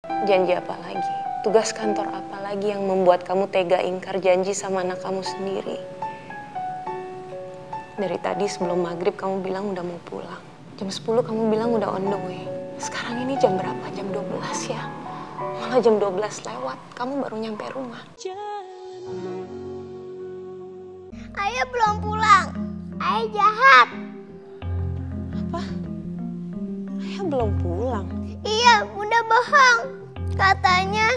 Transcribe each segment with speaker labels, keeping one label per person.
Speaker 1: Janji apa lagi? Tugas kantor apa lagi yang membuat kamu tega ingkar janji sama anak kamu sendiri? Dari tadi sebelum maghrib kamu bilang udah mau pulang. Jam 10 kamu bilang udah on the way. Sekarang ini jam berapa? Jam 12 ya? Malah jam 12 lewat, kamu baru nyampe rumah.
Speaker 2: Ayah belum pulang. Ayah jahat.
Speaker 1: Apa? Ayah belum pulang?
Speaker 2: Iya, Bunda bohong. Katanya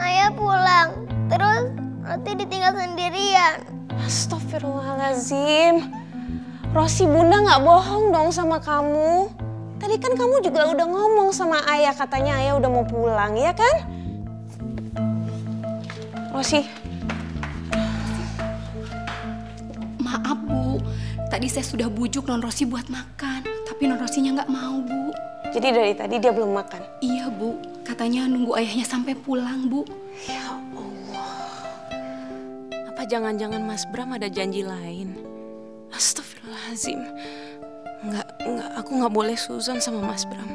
Speaker 2: ayah pulang, terus nanti ditinggal sendirian.
Speaker 1: Astagfirullahaladzim. Rosi, Bunda nggak bohong dong sama kamu. Tadi kan kamu juga udah ngomong sama ayah, katanya ayah udah mau pulang, ya kan? Rosi.
Speaker 3: Maaf Bu, tadi saya sudah bujuk Non Rosi buat makan, tapi Non Rosinya nggak mau Bu.
Speaker 1: Jadi dari tadi dia belum makan?
Speaker 3: Iya Bu, katanya nunggu ayahnya sampai pulang Bu.
Speaker 1: Ya Allah. Apa jangan-jangan Mas Bram ada janji lain? Astagfirullahaladzim. Enggak, aku nggak boleh suzon sama Mas Bram.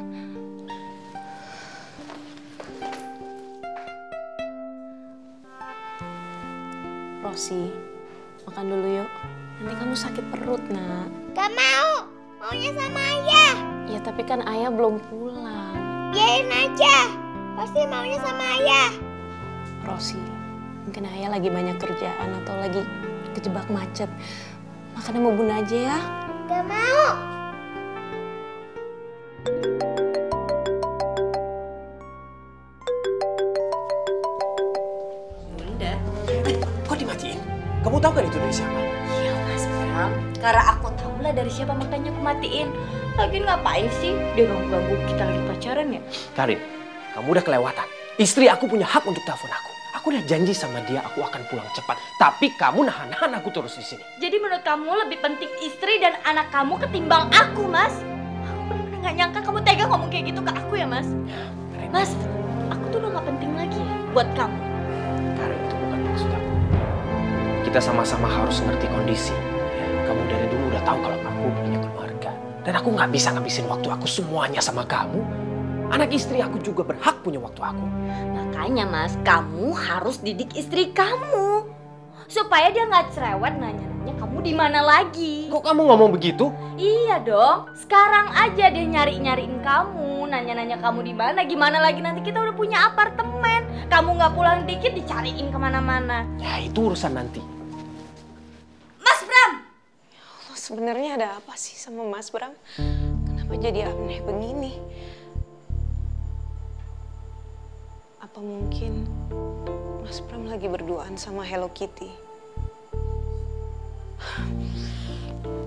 Speaker 1: Rosi, makan dulu yuk. Nanti kamu sakit perut, nak.
Speaker 2: Gak mau, maunya sama ayah.
Speaker 1: Ya tapi kan ayah belum pulang.
Speaker 2: Biarin aja, pasti maunya sama ayah.
Speaker 1: Rosi, mungkin ayah lagi banyak kerjaan atau lagi kejebak macet. Makan sama Bunda aja ya.
Speaker 2: Gak mau.
Speaker 4: Bunda. Kok dimatiin? Kamu tahu kan itu dari siapa?
Speaker 5: Iya Mas Bram, karena aku tahu lah dari siapa makanya aku matiin. Lagian ngapain sih dia ganggu-ganggu kita lagi pacaran ya?
Speaker 4: Karin, kamu udah kelewatan. Istri aku punya hak untuk telepon aku. Aku udah janji sama dia aku akan pulang cepat. Tapi kamu nahan aku terus di sini.
Speaker 5: Jadi menurut kamu lebih penting istri dan anak kamu ketimbang aku, Mas? Aku benar-benar gak nyangka kamu tega ngomong kayak gitu ke aku ya, Mas? Mas, aku tuh udah gak penting lagi ya buat kamu.
Speaker 4: Karin, itu bukan maksud aku. Kita sama-sama harus ngerti kondisi. Kamu dari dulu udah tahu kalau aku punya keluarga. Dan aku gak bisa ngabisin waktu aku semuanya sama kamu. Anak istri aku juga berhak punya waktu aku.
Speaker 5: Makanya Mas, kamu harus didik istri kamu. Supaya dia gak cerewet nanya-nanya kamu di mana lagi.
Speaker 4: Kok kamu ngomong begitu?
Speaker 5: Iya dong, sekarang aja dia nyariin kamu, nanya-nanya kamu di mana. Gimana lagi nanti kita udah punya apartemen. Kamu gak pulang dikit dicariin kemana-mana.
Speaker 4: Ya itu urusan nanti.
Speaker 5: Mas Bram!
Speaker 1: Ya Allah, sebenarnya ada apa sih sama Mas Bram? Kenapa jadi aneh begini? Apa mungkin Mas Bram lagi berduaan sama Hello Kitty?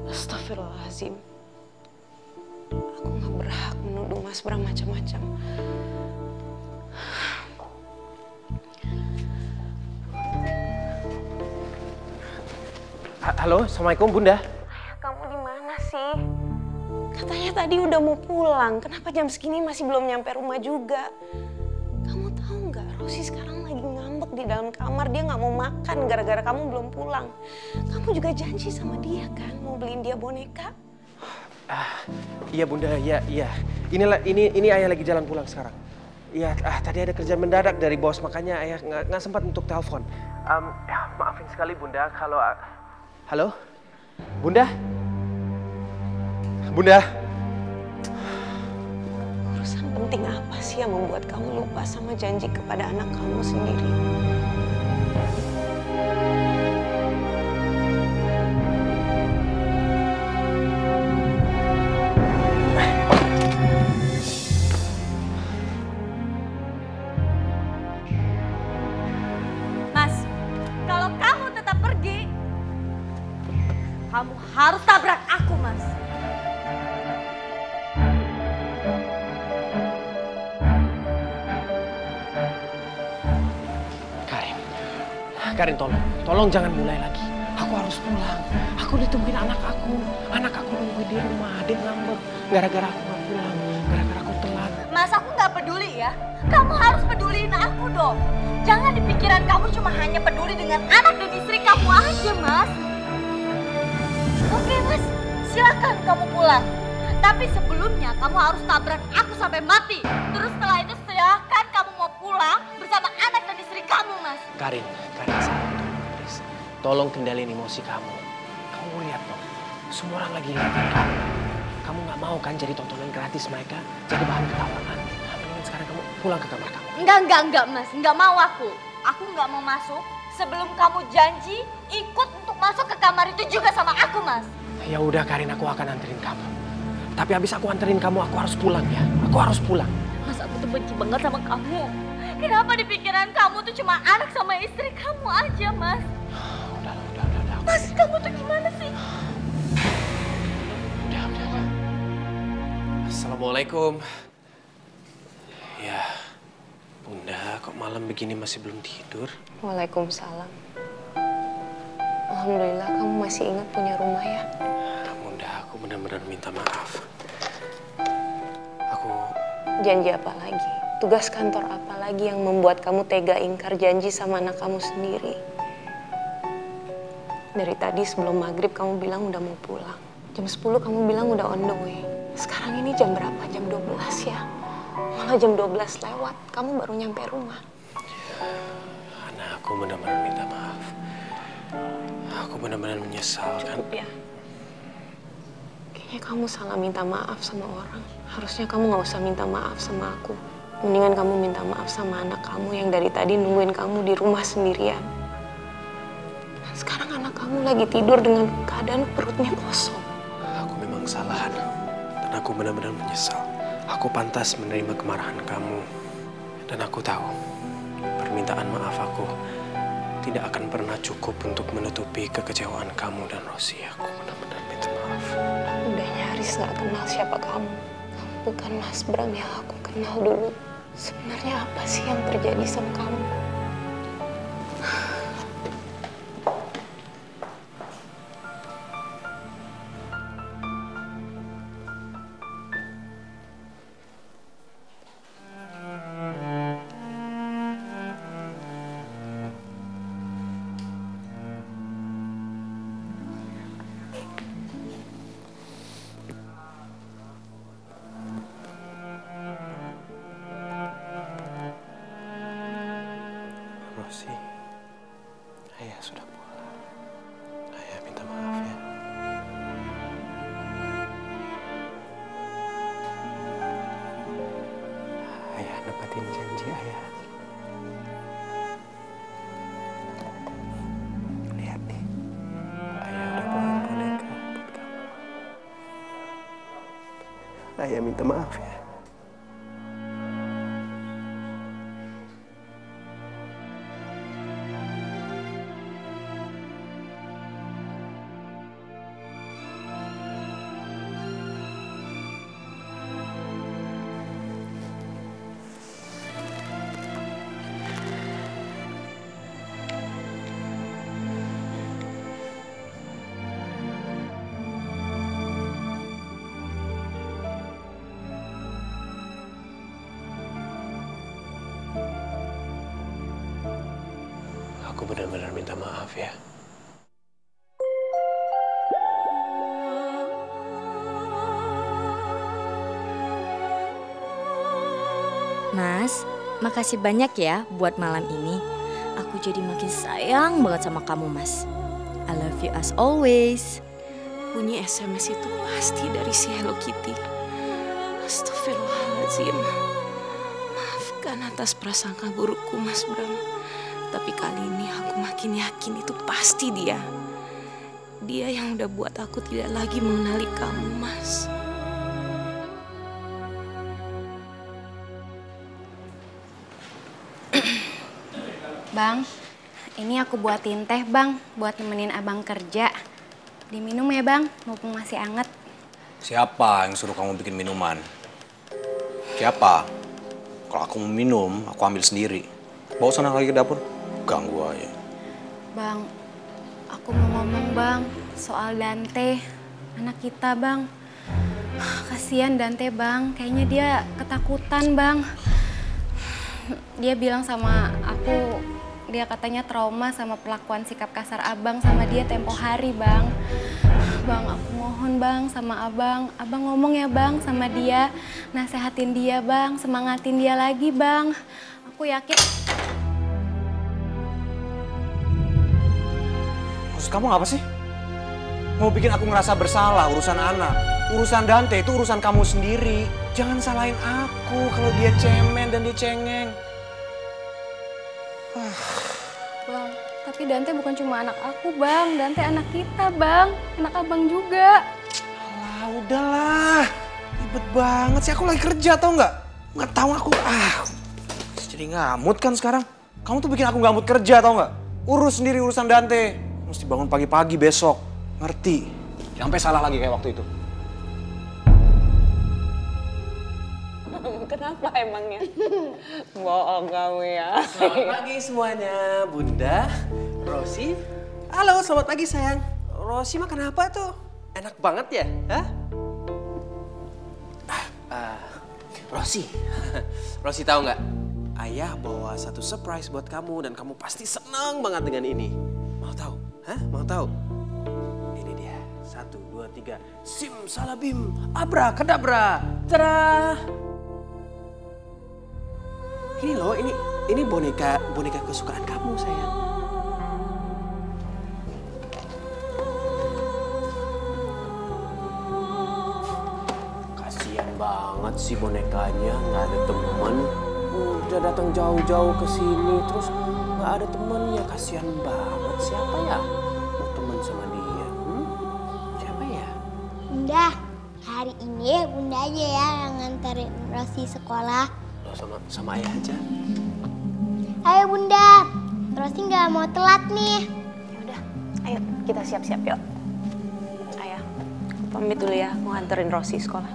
Speaker 1: Astagfirullahaladzim. Aku gak berhak menuduh Mas Bram macam-macam.
Speaker 4: Halo, Assalamualaikum Bunda.
Speaker 1: Kamu di mana sih? Katanya tadi udah mau pulang. Kenapa jam segini masih belum nyampe rumah juga? Kamu tahu nggak? Rosi sekarang lagi ngambek di dalam kamar. Dia nggak mau makan gara-gara kamu belum pulang. Kamu juga janji sama dia kan mau beliin dia boneka?
Speaker 4: Iya Bunda, iya. Ini ayah lagi jalan pulang sekarang. Iya, tadi ada kerjaan mendadak dari bos, makanya ayah nggak sempat untuk telepon. Maafin sekali Bunda kalau... Halo? Bunda? Bunda?
Speaker 1: Urusan penting apa sih yang membuat kamu lupa sama janji kepada anak kamu sendiri?
Speaker 5: Mas, kalau kamu tetap pergi, kamu harus tabrak aku, Mas.
Speaker 4: Karin, tolong jangan mulai lagi. Aku harus pulang. Aku ditungguin anak aku. Anak aku nungguin di rumah. Dia ngambek gara-gara aku nggak pulang. Gara-gara aku telat.
Speaker 5: Mas, aku nggak peduli ya. Kamu harus peduliin aku dong. Jangan di pikiran kamu cuma hanya peduli dengan anak dan istri kamu aja, Mas. Oke, Mas. Silakan kamu pulang. Tapi sebelumnya kamu harus tabrak aku sampai mati. Terus setelah itu silakan kamu
Speaker 4: tolong kendaliin emosi kamu. Kamu lihat dong, semua orang lagi liatin kamu. Kamu nggak mau kan jadi tontonan gratis mereka, jadi bahan ketawaan. Nah, mendingan sekarang kamu pulang ke kamar kamu.
Speaker 5: Enggak Mas, enggak mau aku. Aku enggak mau masuk sebelum kamu janji ikut untuk masuk ke kamar itu juga sama aku, Mas.
Speaker 4: Ya udah Karin, aku akan anterin kamu. Tapi habis aku anterin kamu, aku harus pulang ya. Aku harus pulang.
Speaker 5: Mas, aku tuh benci banget sama kamu. Kenapa di pikiran kamu tuh cuma anak sama istri kamu aja, Mas?
Speaker 4: Udah.
Speaker 5: Mas, kamu tuh gimana sih?
Speaker 4: Udah. Assalamualaikum. Ya, Bunda, kok malam begini masih belum tidur?
Speaker 1: Waalaikumsalam. Alhamdulillah kamu masih ingat punya rumah ya.
Speaker 4: Bunda, aku benar-benar minta maaf. Aku...
Speaker 1: Janji apa lagi? Tugas kantor apa lagi yang membuat kamu tega ingkar janji sama anak kamu sendiri? Dari tadi sebelum maghrib kamu bilang udah mau pulang. Jam 10 kamu bilang udah on the way. Sekarang ini jam berapa? Jam 12 ya? Malah jam 12 lewat, kamu baru nyampe rumah.
Speaker 4: Ana, aku benar-benar minta maaf. Aku benar-benar menyesal kan.
Speaker 1: Cukup ya. Kayaknya kamu salah minta maaf sama orang. Harusnya kamu gak usah minta maaf sama aku. Mendingan kamu minta maaf sama anak kamu yang dari tadi nungguin kamu di rumah sendirian. Dan sekarang anak kamu lagi tidur dengan keadaan perutnya kosong.
Speaker 4: Aku memang salah, Ana. Dan aku benar-benar menyesal. Aku pantas menerima kemarahan kamu. Dan aku tahu, permintaan maaf aku tidak akan pernah cukup untuk menutupi kekecewaan kamu dan Rosi. Aku benar-benar minta maaf.
Speaker 1: Udah nyaris gak kenal siapa kamu. Kamu bukan Mas Bram yang aku kenal dulu. Sebenarnya apa sih yang terjadi sama kamu?
Speaker 4: Rosi, Ayah sudah pulang. Ayah minta maaf ya. Ayah nepatin janji Ayah. Lihat nih, Ayah udah bawa boneka buat kamu. Ayah minta maaf ya. Aku benar-benar minta maaf ya.
Speaker 5: Mas, makasih banyak ya buat malam ini. Aku jadi makin sayang banget sama kamu, Mas. I love you as always.
Speaker 1: Bunyi SMS itu pasti dari si Hello Kitty. Astagfirullahaladzim. Maafkan atas prasangka burukku, Mas Bram. Tapi kali ini aku makin yakin itu pasti dia. Dia yang udah buat aku tidak lagi mengenali kamu, Mas.
Speaker 6: Bang, ini aku buatin teh, Bang, buat nemenin Abang kerja. Diminum ya, Bang, mumpung masih anget.
Speaker 7: Siapa yang suruh kamu bikin minuman? Siapa? Kalau aku mau minum, aku ambil sendiri. Bawa sana lagi ke dapur. Ganggu aja.
Speaker 6: Bang, aku mau ngomong, Bang, soal Dante, anak kita, Bang. Kasian Dante, Bang. Kayaknya dia ketakutan, Bang. Dia bilang sama aku, dia katanya trauma sama perlakuan sikap kasar Abang sama dia tempo hari, Bang. Bang, aku mohon, Bang, sama Abang. Abang ngomong ya, Bang, sama dia. Nasehatin dia, Bang. Semangatin dia lagi, Bang. Aku yakin...
Speaker 7: Maksud kamu apa sih? Mau bikin aku ngerasa bersalah urusan anak. Urusan Dante itu urusan kamu sendiri. Jangan salahin aku kalau dia cemen dan dia cengeng.
Speaker 6: Bang, tapi Dante bukan cuma anak aku, Bang. Dante anak kita, Bang. Anak abang juga.
Speaker 7: Alah, udahlah. Ribet banget sih. Aku lagi kerja, tau nggak? Nggak tahu aku. Jadi ngamut kan sekarang. Kamu tuh bikin aku ngamut kerja, tau nggak? Urus sendiri urusan Dante. Mesti bangun pagi-pagi besok. Ngerti? Sampai salah lagi kayak waktu itu.
Speaker 1: Kenapa emangnya? Bohong kamu ya.
Speaker 4: Selamat pagi semuanya, Bunda, Rosi. Halo, selamat pagi sayang. Rosi makan apa tuh? Enak banget ya? Hah? Rosi, Rosi tahu nggak? Ayah bawa satu surprise buat kamu dan kamu pasti senang banget dengan ini. Mau tahu? Hah? Mau tahu? Ini dia. 1, 2, 3. Simsalabim, abrakadabra. Tada! Ini loh, ini boneka kesukaan kamu sayang. Kasian banget sih bonekanya, nggak ada temen. Udah datang jauh-jauh ke sini, terus nggak ada temennya. Kasian banget. Siapa ya mau temen sama dia? Siapa ya?
Speaker 2: Bunda, hari ini Bunda aja ya yang nganterin Rosi sekolah.
Speaker 4: Sama ayah aja.
Speaker 2: Ayo Bunda, Rosi nggak mau telat nih.
Speaker 1: Ya udah, ayo kita siap-siap yuk. Ayah, aku pamit dulu ya, mau anterin Rosi sekolah.